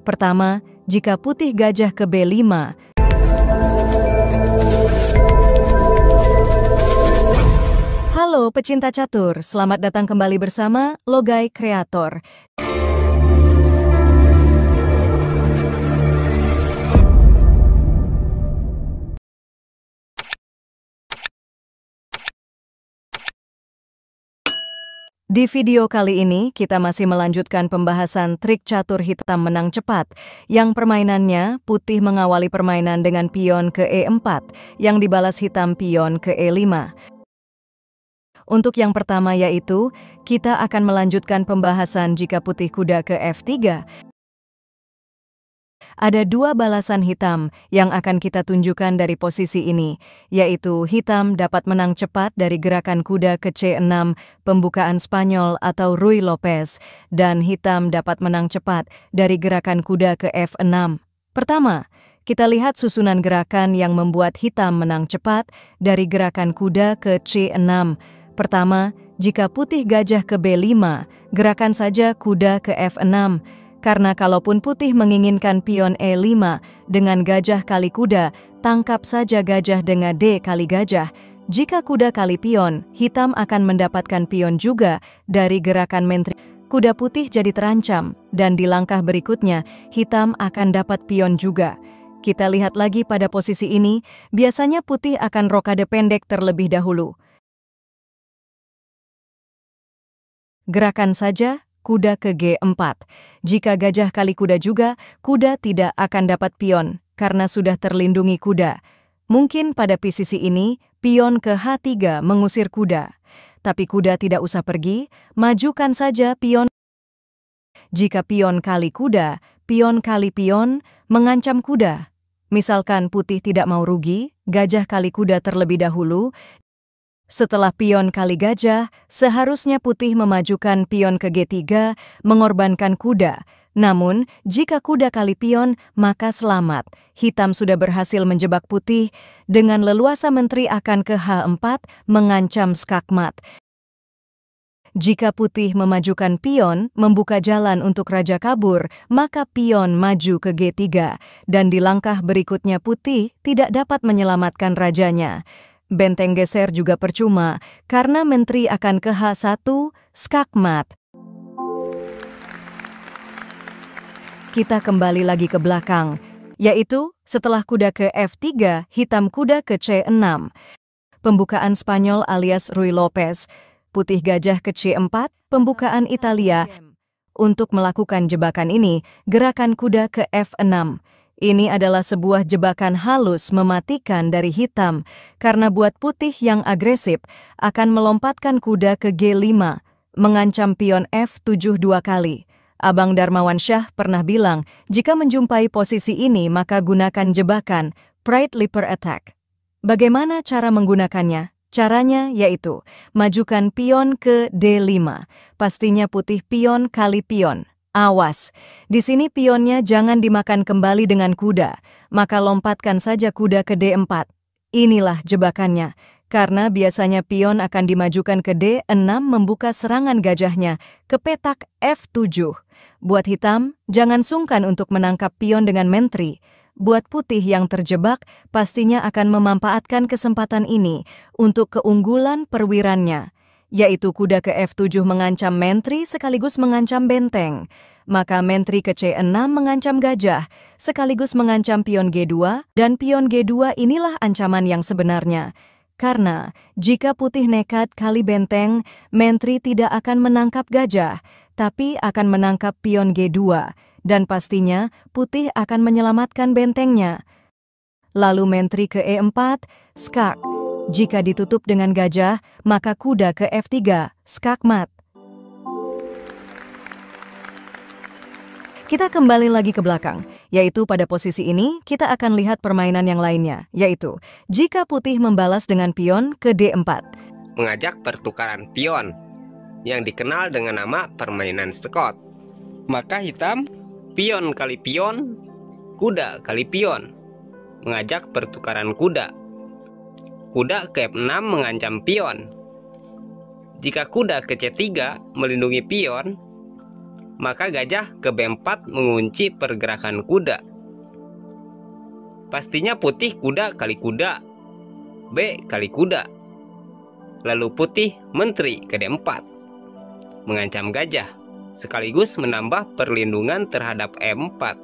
Pertama, jika putih gajah ke B5. Halo pecinta catur, selamat datang kembali bersama Logai Kreator. Di video kali ini, kita masih melanjutkan pembahasan trik catur hitam menang cepat, yang permainannya putih mengawali permainan dengan pion ke E4, yang dibalas hitam pion ke E5. Untuk yang pertama yaitu, kita akan melanjutkan pembahasan jika putih kuda ke F3. Ada dua balasan hitam yang akan kita tunjukkan dari posisi ini, yaitu hitam dapat menang cepat dari gerakan kuda ke C6, pembukaan Spanyol atau Ruy Lopez, dan hitam dapat menang cepat dari gerakan kuda ke F6. Pertama, kita lihat susunan gerakan yang membuat hitam menang cepat dari gerakan kuda ke C6. Pertama, jika putih gajah ke B5, gerakan saja kuda ke F6. Karena kalaupun putih menginginkan pion E5 dengan gajah kali kuda, tangkap saja gajah dengan D kali gajah. Jika kuda kali pion, hitam akan mendapatkan pion juga dari gerakan menteri. Kuda putih jadi terancam, dan di langkah berikutnya, hitam akan dapat pion juga. Kita lihat lagi pada posisi ini, biasanya putih akan rokade pendek terlebih dahulu. Gerakan saja kuda ke G4. Jika gajah kali kuda juga, kuda tidak akan dapat pion, karena sudah terlindungi kuda. Mungkin pada posisi ini, pion ke H3 mengusir kuda. Tapi kuda tidak usah pergi, majukan saja pion. Jika pion kali kuda, pion kali pion mengancam kuda. Misalkan putih tidak mau rugi, gajah kali kuda terlebih dahulu. Setelah pion kali gajah, seharusnya putih memajukan pion ke G3, mengorbankan kuda. Namun, jika kuda kali pion, maka selamat. Hitam sudah berhasil menjebak putih, dengan leluasa menteri akan ke H4, mengancam skakmat. Jika putih memajukan pion, membuka jalan untuk raja kabur, maka pion maju ke G3, dan di langkah berikutnya putih tidak dapat menyelamatkan rajanya. Benteng geser juga percuma, karena menteri akan ke H1, skakmat. Kita kembali lagi ke belakang, yaitu setelah kuda ke F3, hitam kuda ke C6. Pembukaan Spanyol alias Ruy Lopez, putih gajah ke C4, pembukaan Italia. Untuk melakukan jebakan ini, gerakan kuda ke F6. Ini adalah sebuah jebakan halus mematikan dari hitam, karena buat putih yang agresif akan melompatkan kuda ke G5, mengancam pion F7 dua kali. Abang Darmawan Syah pernah bilang, jika menjumpai posisi ini maka gunakan jebakan Pride Leaper Attack. Bagaimana cara menggunakannya? Caranya yaitu, majukan pion ke D5, pastinya putih pion kali pion. Awas, di sini pionnya jangan dimakan kembali dengan kuda, maka lompatkan saja kuda ke D4. Inilah jebakannya, karena biasanya pion akan dimajukan ke D6 membuka serangan gajahnya ke petak F7. Buat hitam, jangan sungkan untuk menangkap pion dengan menteri. Buat putih yang terjebak, pastinya akan memanfaatkan kesempatan ini untuk keunggulan perwirannya, yaitu kuda ke F7 mengancam menteri sekaligus mengancam benteng. Maka menteri ke C6 mengancam gajah, sekaligus mengancam pion G2, dan pion G2 inilah ancaman yang sebenarnya. Karena jika putih nekat kali benteng, menteri tidak akan menangkap gajah, tapi akan menangkap pion G2, dan pastinya putih akan menyelamatkan bentengnya. Lalu menteri ke E4, skak. Jika ditutup dengan gajah, maka kuda ke F3, skakmat. Kita kembali lagi ke belakang, yaitu pada posisi ini kita akan lihat permainan yang lainnya, yaitu jika putih membalas dengan pion ke D4. Mengajak pertukaran pion, yang dikenal dengan nama permainan Scott. Maka hitam, pion kali pion, kuda kali pion. Mengajak pertukaran kuda. Kuda ke F6 mengancam pion. Jika kuda ke C3 melindungi pion, maka gajah ke B4 mengunci pergerakan kuda. Pastinya putih kuda kali kuda, B kali kuda. Lalu putih menteri ke D4, mengancam gajah, sekaligus menambah perlindungan terhadap E4.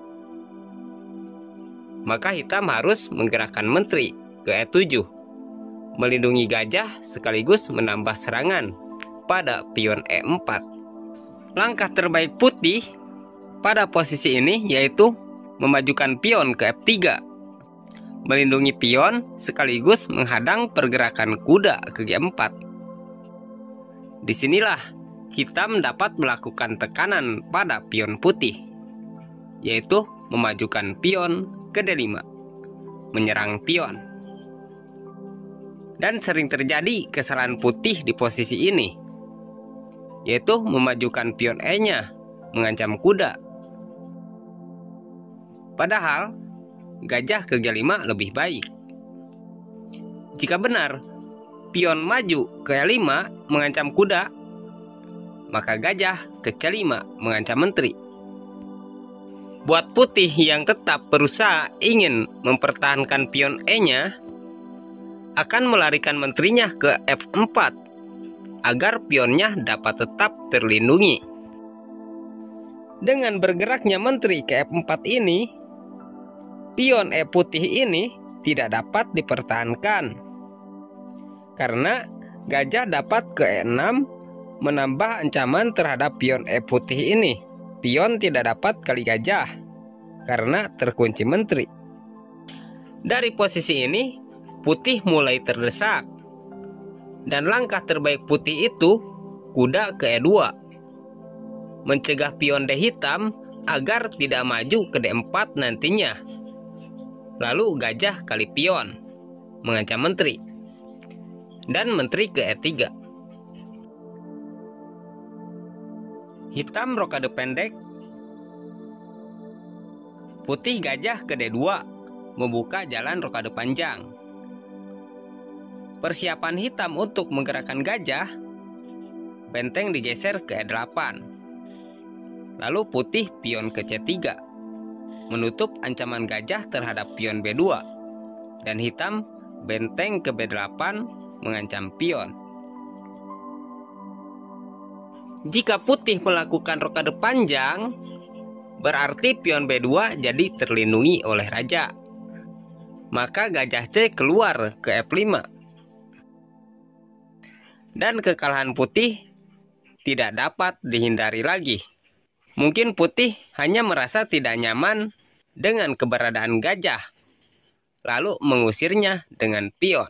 Maka hitam harus menggerakkan menteri ke E7, melindungi gajah sekaligus menambah serangan pada pion E4. Langkah terbaik putih pada posisi ini yaitu memajukan pion ke F3, melindungi pion sekaligus menghadang pergerakan kuda ke G4. Disinilah hitam dapat melakukan tekanan pada pion putih, yaitu memajukan pion ke D5, menyerang pion. Dan sering terjadi kesalahan putih di posisi ini, yaitu memajukan pion E-nya, mengancam kuda. Padahal, gajah ke G5 lebih baik. Jika benar, pion maju ke E5 mengancam kuda, maka gajah ke C5 mengancam menteri. Buat putih yang tetap berusaha ingin mempertahankan pion E-nya, akan melarikan menterinya ke F4 agar pionnya dapat tetap terlindungi. Dengan bergeraknya menteri ke F4 ini, pion E putih ini tidak dapat dipertahankan. Karena gajah dapat ke E6 menambah ancaman terhadap pion E putih ini. Pion tidak dapat kali gajah karena terkunci menteri. Dari posisi ini, putih mulai terdesak. Dan langkah terbaik putih itu kuda ke E2, mencegah pion D hitam agar tidak maju ke D4 nantinya. Lalu gajah kali pion, mengancam menteri, dan menteri ke E3. Hitam rokade pendek, putih gajah ke D2, membuka jalan rokade panjang. Persiapan hitam untuk menggerakkan gajah, benteng digeser ke E8. Lalu putih pion ke C3, menutup ancaman gajah terhadap pion B2. Dan hitam benteng ke B8 mengancam pion. Jika putih melakukan rokade panjang, berarti pion B2 jadi terlindungi oleh raja. Maka gajah C keluar ke F5. Dan kekalahan putih tidak dapat dihindari lagi. Mungkin putih hanya merasa tidak nyaman dengan keberadaan gajah, lalu mengusirnya dengan pion.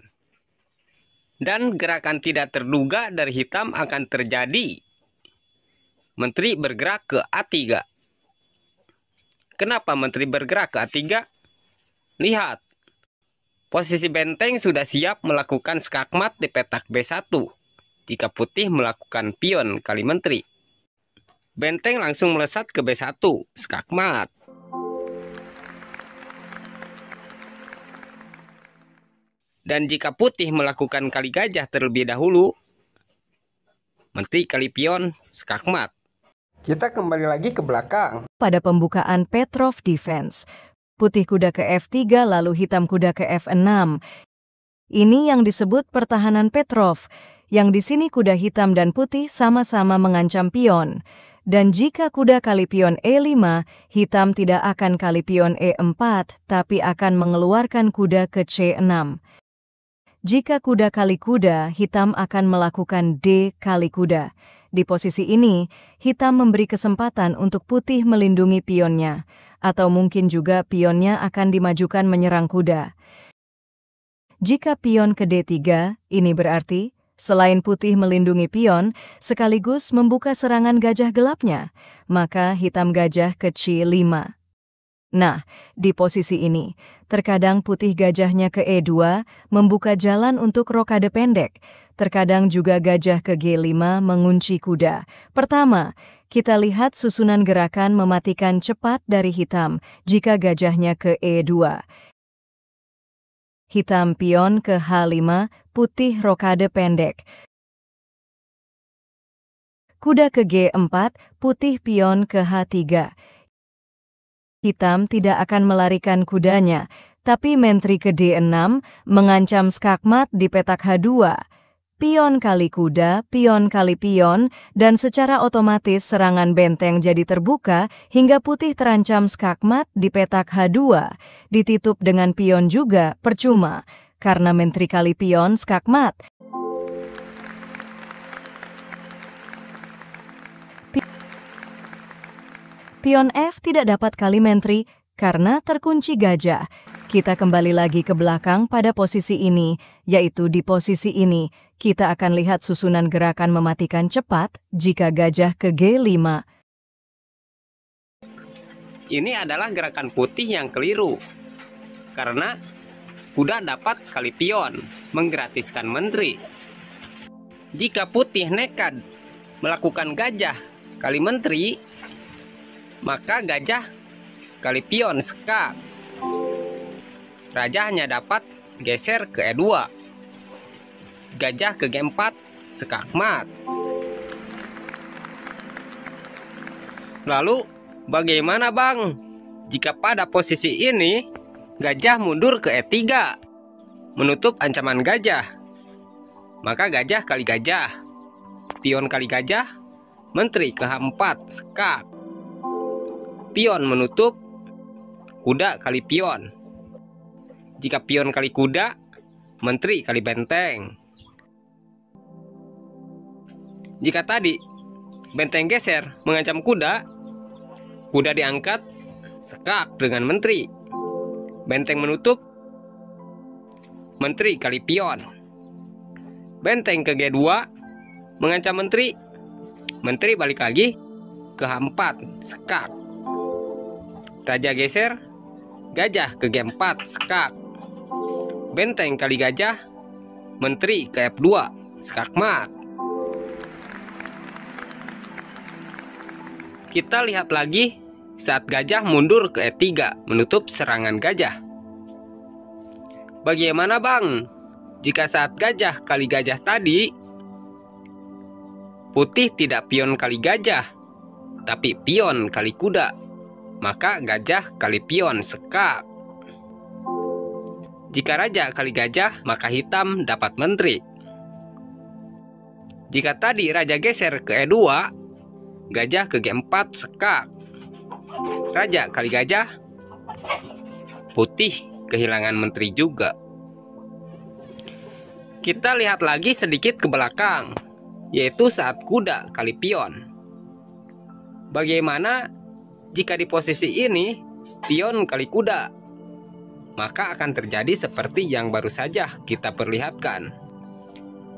Dan gerakan tidak terduga dari hitam akan terjadi. Menteri bergerak ke A3. Kenapa menteri bergerak ke A3? Lihat, posisi benteng sudah siap melakukan skakmat di petak B1. Jika putih melakukan pion kali menteri, benteng langsung melesat ke B1, skakmat. Dan jika putih melakukan kali gajah terlebih dahulu, menteri kali pion, skakmat. Kita kembali lagi ke belakang. Pada pembukaan Petrov Defense, putih kuda ke F3 lalu hitam kuda ke F6. Ini yang disebut pertahanan Petrov, yang di sini kuda hitam dan putih sama-sama mengancam pion. Dan jika kuda kali pion E5, hitam tidak akan kali pion E4, tapi akan mengeluarkan kuda ke C6. Jika kuda kali kuda, hitam akan melakukan D kali kuda. Di posisi ini, hitam memberi kesempatan untuk putih melindungi pionnya, atau mungkin juga pionnya akan dimajukan menyerang kuda. Jika pion ke D3, ini berarti selain putih melindungi pion, sekaligus membuka serangan gajah gelapnya, maka hitam gajah ke C5. Nah, di posisi ini, terkadang putih gajahnya ke E2 membuka jalan untuk rokade pendek. Terkadang juga gajah ke G5 mengunci kuda. Pertama, kita lihat susunan gerakan mematikan cepat dari hitam jika gajahnya ke E2. Hitam pion ke H5, putih rokade pendek. kuda ke G4, putih pion ke H3. Hitam tidak akan melarikan kudanya, tapi menteri ke D6 mengancam skakmat di petak H2. Pion kali kuda, pion kali pion, dan secara otomatis serangan benteng jadi terbuka hingga putih terancam skakmat di petak H2. Ditutup dengan pion juga percuma, karena menteri kali pion skakmat. Pion F tidak dapat kali menteri karena terkunci gajah. Kita kembali lagi ke belakang pada posisi ini, yaitu di posisi ini. Kita akan lihat susunan gerakan mematikan cepat jika gajah ke G5. Ini adalah gerakan putih yang keliru, karena kuda dapat kali pion, menggratiskan menteri. Jika putih nekat melakukan gajah kali menteri, maka gajah kali pion skak. Raja hanya dapat geser ke E2. Gajah ke G4 skakmat. Lalu bagaimana bang jika pada posisi ini gajah mundur ke E3 menutup ancaman gajah? Maka gajah kali gajah, pion kali gajah, menteri ke H4 skak. Pion menutup, kuda kali pion. Jika pion kali kuda, menteri kali benteng. Jika tadi benteng geser mengancam kuda, kuda diangkat skak dengan menteri. Benteng menutup, menteri kali pion. Benteng ke G2 mengancam menteri. Menteri balik lagi ke H4 skak. Raja geser, gajah ke G4 skak. Benteng kali gajah, menteri ke F2 skakmat. Kita lihat lagi saat gajah mundur ke E3 menutup serangan gajah. Bagaimana bang jika saat gajah kali gajah tadi putih tidak pion kali gajah, tapi pion kali kuda? Maka gajah kali pion skak. Jika raja kali gajah, maka hitam dapat menteri. Jika tadi raja geser ke E2, gajah ke G4 skak. Raja kali gajah, putih kehilangan menteri juga. Kita lihat lagi sedikit ke belakang, yaitu saat kuda kali pion. Bagaimana jika di posisi ini pion kali kuda? Maka akan terjadi seperti yang baru saja kita perlihatkan.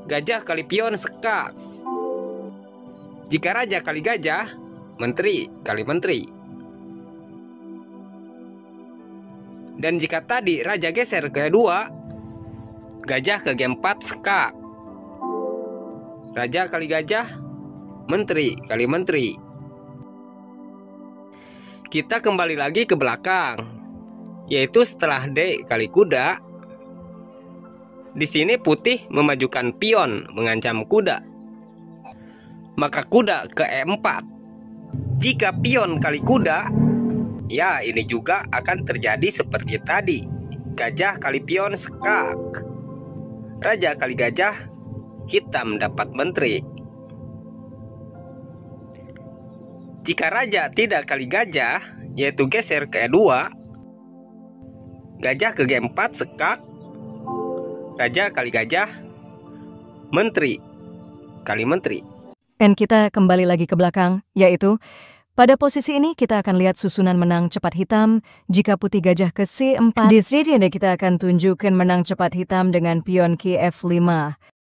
Gajah kali pion skak. Jika raja kali gajah, menteri kali menteri. Dan jika tadi raja geser ke E2, gajah ke G4 skak. Raja kali gajah, menteri kali menteri. Kita kembali lagi ke belakang, yaitu setelah D kali kuda. Di sini putih memajukan pion mengancam kuda. Maka kuda ke E4. Jika pion kali kuda, ya ini juga akan terjadi seperti tadi. Gajah kali pion skak. Raja kali gajah, hitam dapat menteri. Jika raja tidak kali gajah, yaitu geser ke E2, gajah ke G4 skak. Raja kali gajah, menteri kali menteri. Dan kita kembali lagi ke belakang, yaitu pada posisi ini kita akan lihat susunan menang cepat hitam jika putih gajah ke C4. Di sini kita akan tunjukkan menang cepat hitam dengan pion ke F5.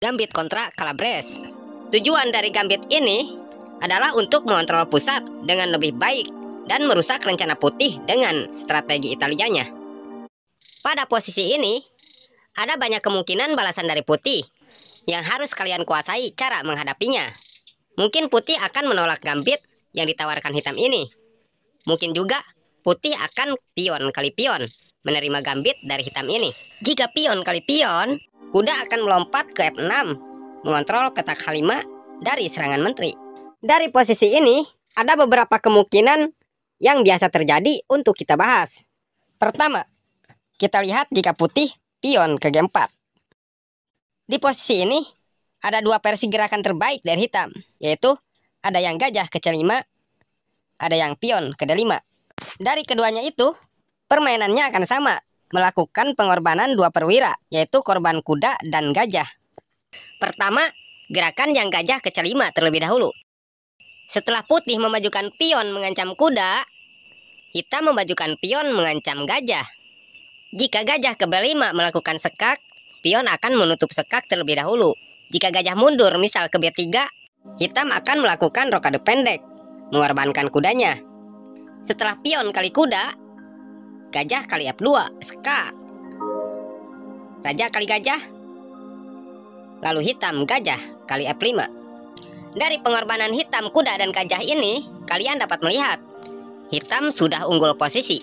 Gambit kontra Calabres. Tujuan dari gambit ini adalah untuk mengontrol pusat dengan lebih baik dan merusak rencana putih dengan strategi Italianya. Pada posisi ini, ada banyak kemungkinan balasan dari putih yang harus kalian kuasai cara menghadapinya. Mungkin putih akan menolak gambit yang ditawarkan hitam ini. Mungkin juga putih akan pion kali pion menerima gambit dari hitam ini. Jika pion kali pion, kuda akan melompat ke F6, mengontrol petak H5 dari serangan menteri. Dari posisi ini, ada beberapa kemungkinan yang biasa terjadi untuk kita bahas. Pertama, kita lihat jika putih pion ke G4. Di posisi ini, ada dua versi gerakan terbaik dari hitam, yaitu ada yang gajah ke C5, ada yang pion ke D5. Dari keduanya itu, permainannya akan sama, melakukan pengorbanan dua perwira, yaitu korban kuda dan gajah. Pertama, gerakan yang gajah ke C5 terlebih dahulu. Setelah putih memajukan pion mengancam kuda, hitam memajukan pion mengancam gajah. Jika gajah ke B5 melakukan sekak, pion akan menutup sekak terlebih dahulu. Jika gajah mundur misal ke B3, hitam akan melakukan rokade pendek, mengorbankan kudanya. Setelah pion kali kuda, gajah kali F2, sekak. Raja kali gajah, lalu hitam gajah kali F5. Dari pengorbanan hitam, kuda, dan gajah ini, kalian dapat melihat hitam sudah unggul posisi.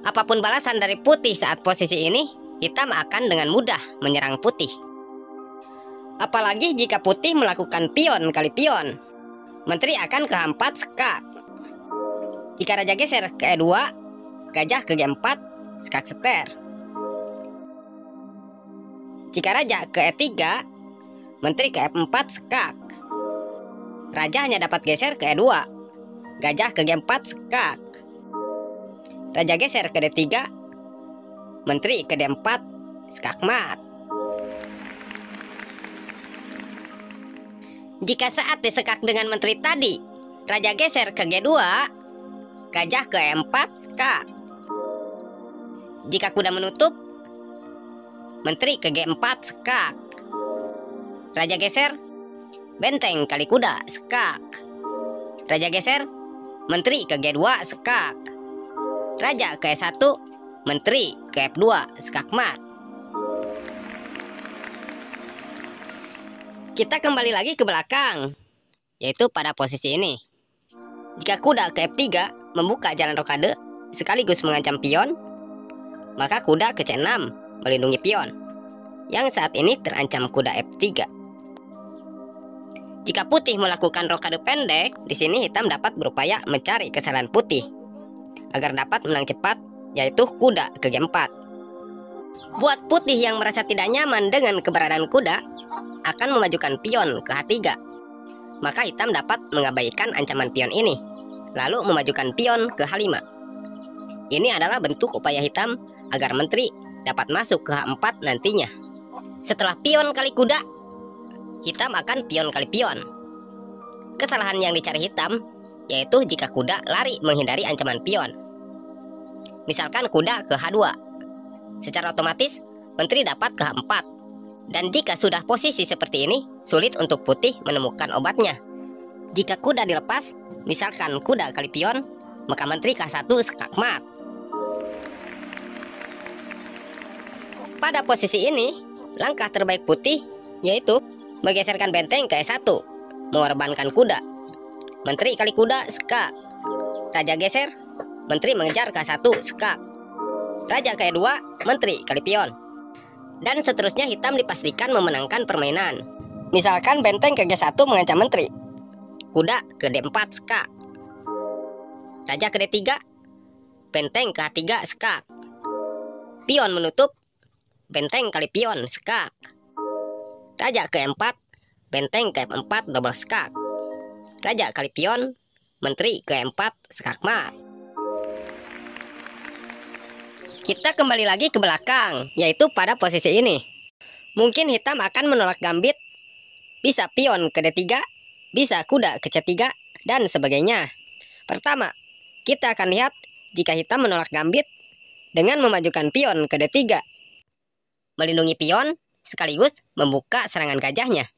Apapun balasan dari putih saat posisi ini, hitam akan dengan mudah menyerang putih. Apalagi jika putih melakukan pion kali pion, menteri akan ke H4 sekak. Jika raja geser ke E2, gajah ke G4 sekak seter. Jika raja ke E3, menteri ke F4 sekak. Raja hanya dapat geser ke E2, gajah ke G4 sekak. Raja geser ke D3, menteri ke D4 sekak mat. Jika saat disekak dengan menteri tadi, raja geser ke G2, gajah ke E4 sekak. Jika kuda menutup, menteri ke G4 sekak. Raja geser, benteng kali kuda sekak. Raja geser, menteri ke G2 sekak. Raja ke E1, menteri ke F2 sekak mat. Kita kembali lagi ke belakang, yaitu pada posisi ini. Jika kuda ke F3 membuka jalan rokade sekaligus mengancam pion, maka kuda ke C6 melindungi pion yang saat ini terancam kuda F3. Jika putih melakukan rokade pendek, di sini hitam dapat berupaya mencari kesalahan putih agar dapat menang cepat, yaitu kuda ke G4. Buat putih yang merasa tidak nyaman dengan keberadaan kuda, akan memajukan pion ke H3. Maka hitam dapat mengabaikan ancaman pion ini, lalu memajukan pion ke H5. Ini adalah bentuk upaya hitam agar menteri dapat masuk ke H4 nantinya. Setelah pion kali kuda, hitam akan pion kali pion. Kesalahan yang dicari hitam yaitu jika kuda lari menghindari ancaman pion. Misalkan kuda ke H2, secara otomatis menteri dapat ke H4. Dan jika sudah posisi seperti ini, sulit untuk putih menemukan obatnya. Jika kuda dilepas, misalkan kuda kali pion, maka menteri ke H1 sekak mat. Pada posisi ini, langkah terbaik putih yaitu menggeserkan benteng ke E1, mengorbankan kuda. Menteri kali kuda sekak. Raja geser, menteri mengejar ke H1 sekak. Raja ke E2, menteri kali pion. Dan seterusnya hitam dipastikan memenangkan permainan. Misalkan benteng ke G1 mengancam menteri, kuda ke D4 sekak. Raja ke D3, benteng ke H3 sekak. Pion menutup, benteng kali pion sekak. Raja ke E4, benteng ke F4 double sekak. Raja kali pion, menteri ke E4 sekak mat. Kita kembali lagi ke belakang, yaitu pada posisi ini. Mungkin hitam akan menolak gambit, bisa pion ke D3, bisa kuda ke C3, dan sebagainya. Pertama, kita akan lihat jika hitam menolak gambit dengan memajukan pion ke D3, melindungi pion sekaligus membuka serangan gajahnya.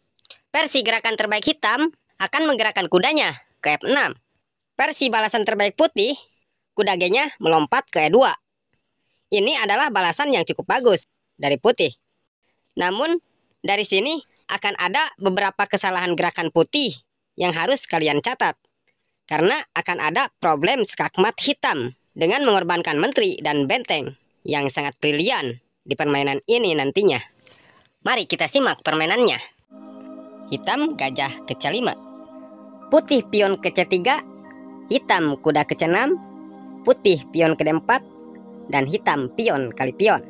Versi gerakan terbaik hitam akan menggerakkan kudanya ke F6. Versi balasan terbaik putih, kuda G-nya melompat ke E2. Ini adalah balasan yang cukup bagus dari putih. Namun, dari sini akan ada beberapa kesalahan gerakan putih yang harus kalian catat. Karena akan ada problem skakmat hitam dengan mengorbankan menteri dan benteng yang sangat brilian di permainan ini nantinya. Mari kita simak permainannya. Hitam gajah ke C5. putih pion ke C3, hitam kuda ke C6, putih pion ke D4, dan hitam pion kali pion.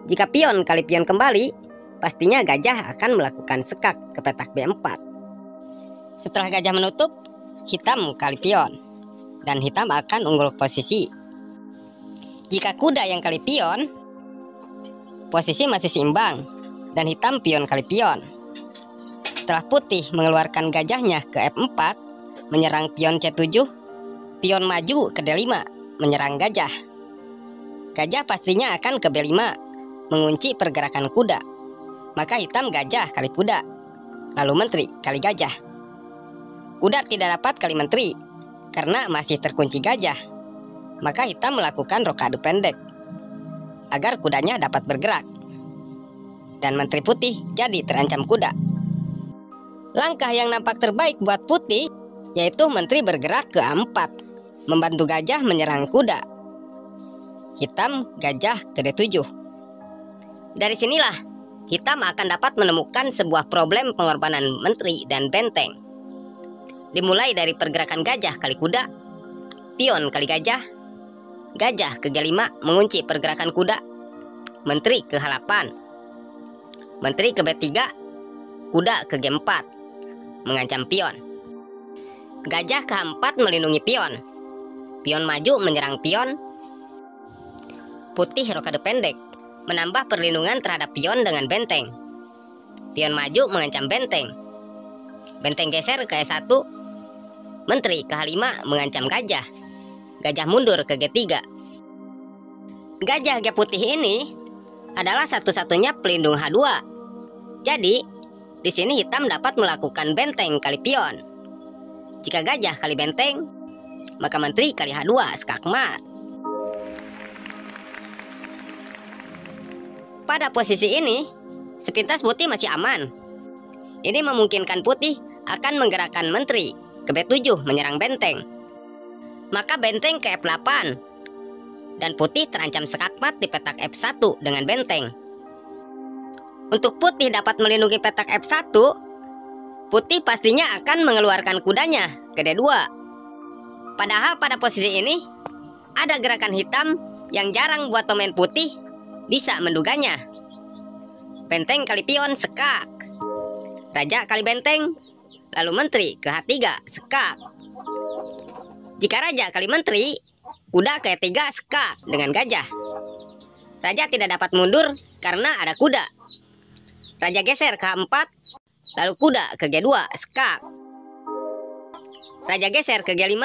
Jika pion kali pion kembali, pastinya gajah akan melakukan sekak ke petak B4. Setelah gajah menutup, hitam kali pion, dan hitam akan unggul posisi. Jika kuda yang kali pion, posisi masih seimbang, dan hitam pion kali pion. Setelah putih mengeluarkan gajahnya ke F4, menyerang pion C7, pion maju ke D5, menyerang gajah. Gajah pastinya akan ke B5, mengunci pergerakan kuda. Maka hitam gajah kali kuda, lalu menteri kali gajah. Kuda tidak dapat kali menteri, karena masih terkunci gajah. Maka hitam melakukan rokade pendek, agar kudanya dapat bergerak. Dan menteri putih jadi terancam kuda. Langkah yang nampak terbaik buat putih yaitu menteri bergerak ke A4, membantu gajah menyerang kuda. Hitam gajah ke D7. Dari sinilah hitam akan dapat menemukan sebuah problem pengorbanan menteri dan benteng. Dimulai dari pergerakan gajah kali kuda, pion kali gajah, gajah ke G5 mengunci pergerakan kuda, menteri ke H8, menteri ke B3, kuda ke G4, mengancam pion. Gajah ke H4 melindungi pion. Pion maju menyerang pion. Putih rokade pendek, menambah perlindungan terhadap pion dengan benteng. Pion maju mengancam benteng. Benteng geser ke E1, menteri ke H5 mengancam gajah. Gajah mundur ke G3. Gajah G putih ini adalah satu-satunya pelindung H2. Jadi, di sini hitam dapat melakukan benteng kali pion. Jika gajah kali benteng, maka menteri kali H2 skakmat. Pada posisi ini, sepintas putih masih aman. Ini memungkinkan putih akan menggerakkan menteri ke B7 menyerang benteng. Maka benteng ke F8, dan putih terancam skakmat di petak F1 dengan benteng. Untuk putih dapat melindungi petak F1, putih pastinya akan mengeluarkan kudanya ke D2. Padahal pada posisi ini, ada gerakan hitam yang jarang buat pemain putih bisa menduganya. Benteng kali pion sekak, raja kali benteng, lalu menteri ke H3 sekak. Jika raja kali menteri, kuda ke E3 sekak dengan gajah. Raja tidak dapat mundur karena ada kuda. Raja geser ke H4, lalu kuda ke G2 sekak. Raja geser ke G5,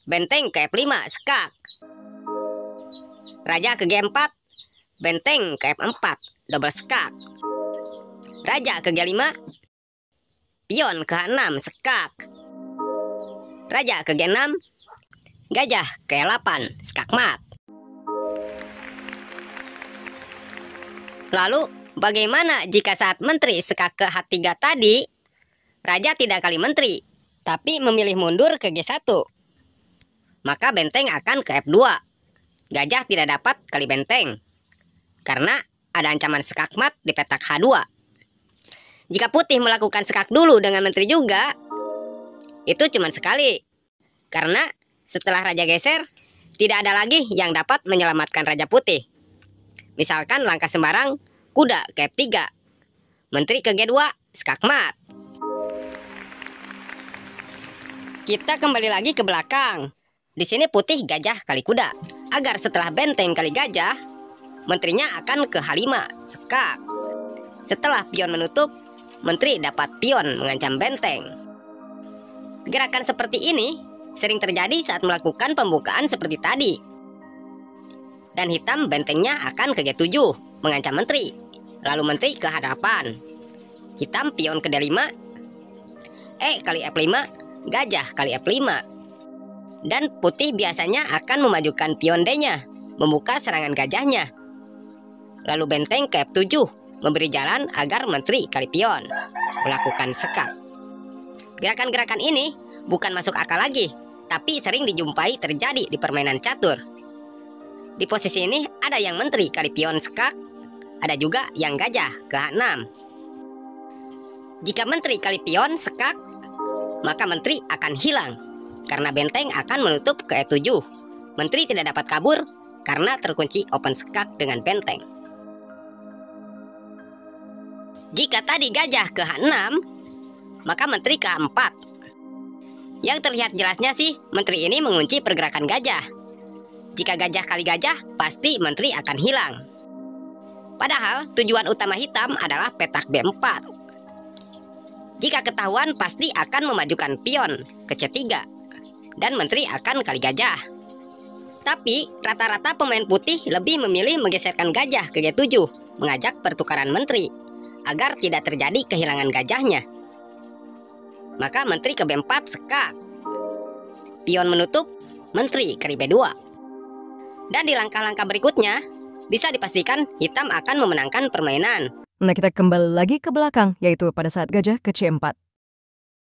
benteng ke F5 sekak. Raja ke G4, benteng ke F4 double sekak. Raja ke G5, pion ke H6 sekak. Raja ke G6, gajah ke E8 skakmat. Lalu bagaimana jika saat menteri sekak ke H3 tadi, raja tidak kali menteri, tapi memilih mundur ke G1? Maka benteng akan ke F2. Gajah tidak dapat kali benteng, karena ada ancaman skakmat di petak H2. Jika putih melakukan sekak dulu dengan menteri juga, itu cuma sekali. Karena setelah raja geser, tidak ada lagi yang dapat menyelamatkan raja putih. Misalkan langkah sembarang, kuda ke F3, menteri ke G2, skakmat. Kita kembali lagi ke belakang. Di sini putih gajah kali kuda, agar setelah benteng kali gajah, menterinya akan ke H5, sekak. Setelah pion menutup, menteri dapat pion mengancam benteng. Gerakan seperti ini sering terjadi saat melakukan pembukaan seperti tadi. Dan hitam bentengnya akan ke G7, mengancam menteri. Lalu menteri ke H8. Hitam pion ke D5, E kali F5, gajah kali F5. Dan putih biasanya akan memajukan pion D-nya, membuka serangan gajahnya. Lalu benteng ke F7, memberi jalan agar menteri kali pion, melakukan sekak. Gerakan-gerakan ini bukan masuk akal lagi, tapi sering dijumpai terjadi di permainan catur. Di posisi ini ada yang menteri kali pion sekak, ada juga yang gajah ke H6. Jika menteri kali pion sekak, maka menteri akan hilang karena benteng akan menutup ke E7. Menteri tidak dapat kabur karena terkunci open sekak dengan benteng. Jika tadi gajah ke H6, maka menteri ke H4. Yang terlihat jelasnya sih, menteri ini mengunci pergerakan gajah. Jika gajah kali gajah, pasti menteri akan hilang. Padahal tujuan utama hitam adalah petak B4. Jika ketahuan, pasti akan memajukan pion ke C3 dan menteri akan kali gajah. Tapi rata-rata pemain putih lebih memilih menggeserkan gajah ke G7, mengajak pertukaran menteri agar tidak terjadi kehilangan gajahnya. Maka menteri ke B4 sekak. Pion menutup, menteri kali B2. Dan di langkah-langkah berikutnya, bisa dipastikan hitam akan memenangkan permainan. Nah, kita kembali lagi ke belakang, yaitu pada saat gajah ke C4.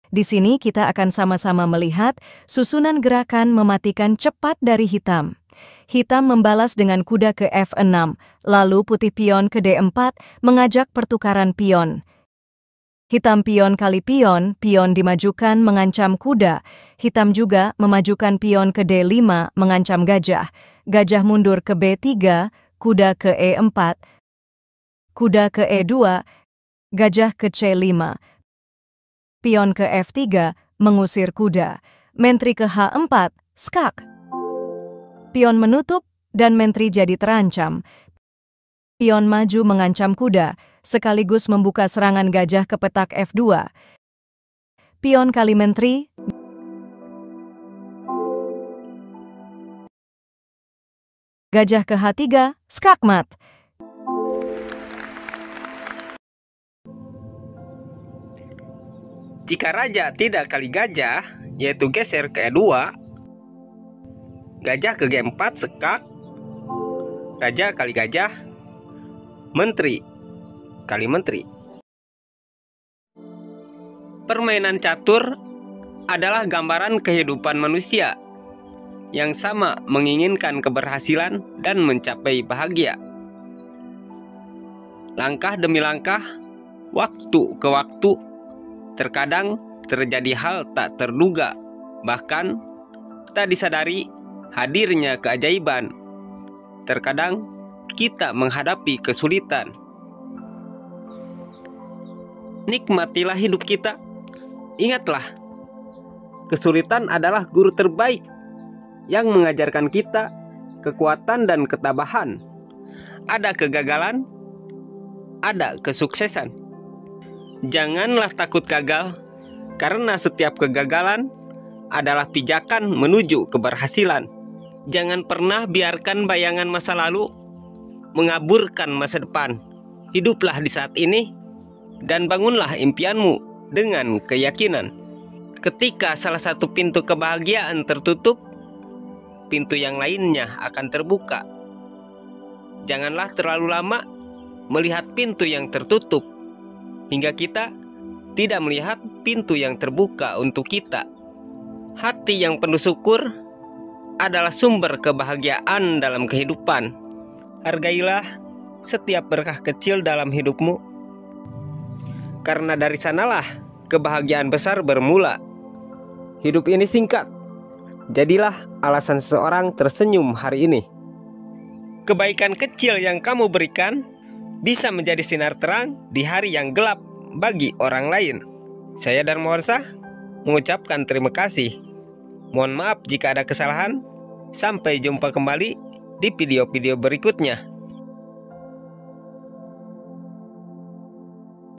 Di sini kita akan sama-sama melihat susunan gerakan mematikan cepat dari hitam. Hitam membalas dengan kuda ke F6, lalu putih pion ke D4 mengajak pertukaran pion. Hitam pion kali pion, pion dimajukan mengancam kuda. Hitam juga memajukan pion ke D5 mengancam gajah. Gajah mundur ke B3, kuda ke E4, kuda ke E2, gajah ke C5. Pion ke F3 mengusir kuda. Menteri ke H4, skak. Pion menutup dan menteri jadi terancam. Pion maju mengancam kuda, sekaligus membuka serangan gajah ke petak F2. Pion kali menteri. Gajah ke H3, skakmat. Jika raja tidak kali gajah, yaitu geser ke E2, gajah ke G4 sekak, raja kali gajah, menteri kali menteri. Permainan catur adalah gambaran kehidupan manusia yang sama menginginkan keberhasilan dan mencapai bahagia. Langkah demi langkah, waktu ke waktu, terkadang terjadi hal tak terduga, bahkan tak disadari hadirnya keajaiban. Terkadang kita menghadapi kesulitan. Nikmatilah hidup kita. Ingatlah, kesulitan adalah guru terbaik yang mengajarkan kita kekuatan dan ketabahan. Ada kegagalan, ada kesuksesan. Janganlah takut gagal, karena setiap kegagalan adalah pijakan menuju keberhasilan. Jangan pernah biarkan bayangan masa lalu mengaburkan masa depan. Hiduplah di saat ini dan bangunlah impianmu dengan keyakinan. Ketika salah satu pintu kebahagiaan tertutup, pintu yang lainnya akan terbuka. Janganlah terlalu lama melihat pintu yang tertutup, hingga kita tidak melihat pintu yang terbuka untuk kita. Hati yang penuh syukur adalah sumber kebahagiaan dalam kehidupan. Hargailah setiap berkah kecil dalam hidupmu, karena dari sanalah kebahagiaan besar bermula. Hidup ini singkat, jadilah alasan seseorang tersenyum hari ini. Kebaikan kecil yang kamu berikan bisa menjadi sinar terang di hari yang gelap bagi orang lain. Saya Darmawansyah mengucapkan terima kasih. Mohon maaf jika ada kesalahan. Sampai jumpa kembali di video-video berikutnya.